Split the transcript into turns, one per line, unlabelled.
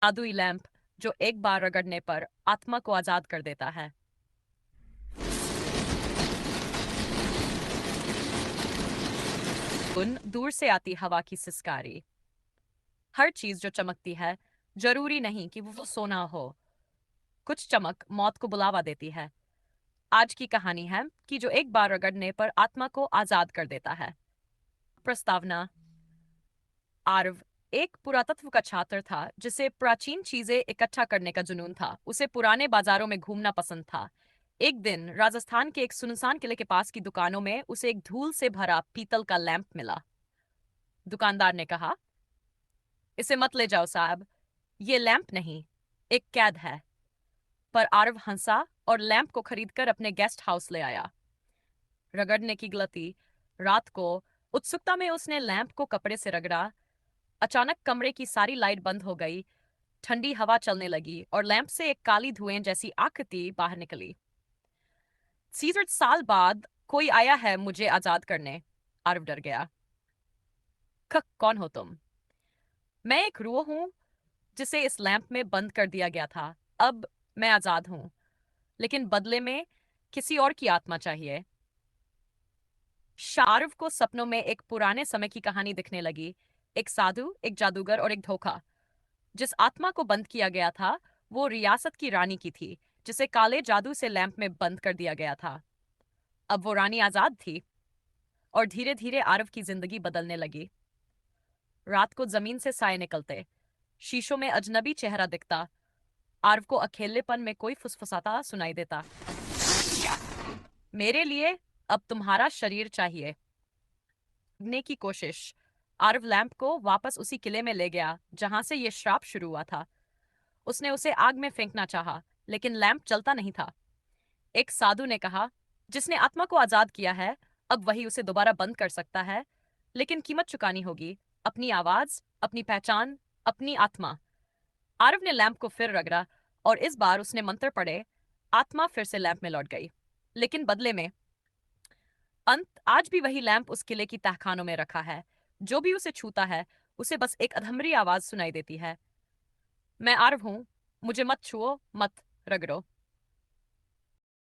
जादुई लैंप जो एक बार रगड़ने पर आत्मा को आजाद कर देता है। उन दूर से आती हवा की सिसकारी। हर चीज जो चमकती है जरूरी नहीं कि वो सोना हो। कुछ चमक मौत को बुलावा देती है। आज की कहानी है कि जो एक बार रगड़ने पर आत्मा को आजाद कर देता है। प्रस्तावना। आरव एक पुरातत्व का छात्र था जिसे प्राचीन चीजें इकट्ठा करने का जुनून था। उसे पुराने बाजारों में घूमना पसंद था। एक दिन राजस्थान के एक सुनसान किले के पास की दुकानों में उसे एक धूल से भरा पीतल का लैंप मिला। दुकानदार ने कहा, इसे मत ले जाओ साहब, ये लैंप नहीं, एक कैद है। पर आरव हंसा और लैंप को खरीदकर अपने गेस्ट हाउस ले आया। रगड़ने की गलती। रात को उत्सुकता में उसने लैंप को कपड़े से रगड़ा। अचानक कमरे की सारी लाइट बंद हो गई। ठंडी हवा चलने लगी और लैंप से एक काली धुएं जैसी आकृति बाहर निकली। 30 साल बाद कोई आया है मुझे आजाद करने। आरव डर गया। कौन हो तुम? मैं एक रूह हूं जिसे इस लैंप में बंद कर दिया गया था। अब मैं आजाद हूं, लेकिन बदले में किसी और की आत्मा चाहिए। शार्व को सपनों में एक पुराने समय की कहानी दिखने लगी। एक साधु, एक जादूगर और एक धोखा। जिस आत्मा को बंद किया गया था वो रियासत की रानी की थी, जिसे काले जादू से लैंप में बंद कर दिया गया था। अब वो रानी आजाद थी और धीरे धीरे आरव की जिंदगी बदलने लगी। रात को जमीन से साए निकलते, शीशों में अजनबी चेहरा दिखता। आरव को अकेलेपन में कोई फुसफुसाता सुनाई देता। मेरे लिए अब तुम्हारा शरीर चाहिए। ने की कोशिश। आरव लैंप को वापस उसी किले में ले गया जहां से यह श्राप शुरू हुआ था। उसने उसे आग में फेंकना चाहा, लेकिन लैंप जलता नहीं था। एक साधु ने कहा, जिसने आत्मा को आजाद किया है अब वही उसे दोबारा बंद कर सकता है, लेकिन कीमत चुकानी होगी। अपनी आवाज, अपनी पहचान, अपनी आत्मा। आरव ने लैंप को फिर रगड़ा और इस बार उसने मंत्र पढ़े। आत्मा फिर से लैंप में लौट गई, लेकिन बदले में अंत आज भी वही लैंप उस किले की तहखानों में रखा है। जो भी उसे छूता है उसे बस एक अधमरी आवाज सुनाई देती है। मैं आरव हूं, मुझे मत छुओ, मत रगड़ो।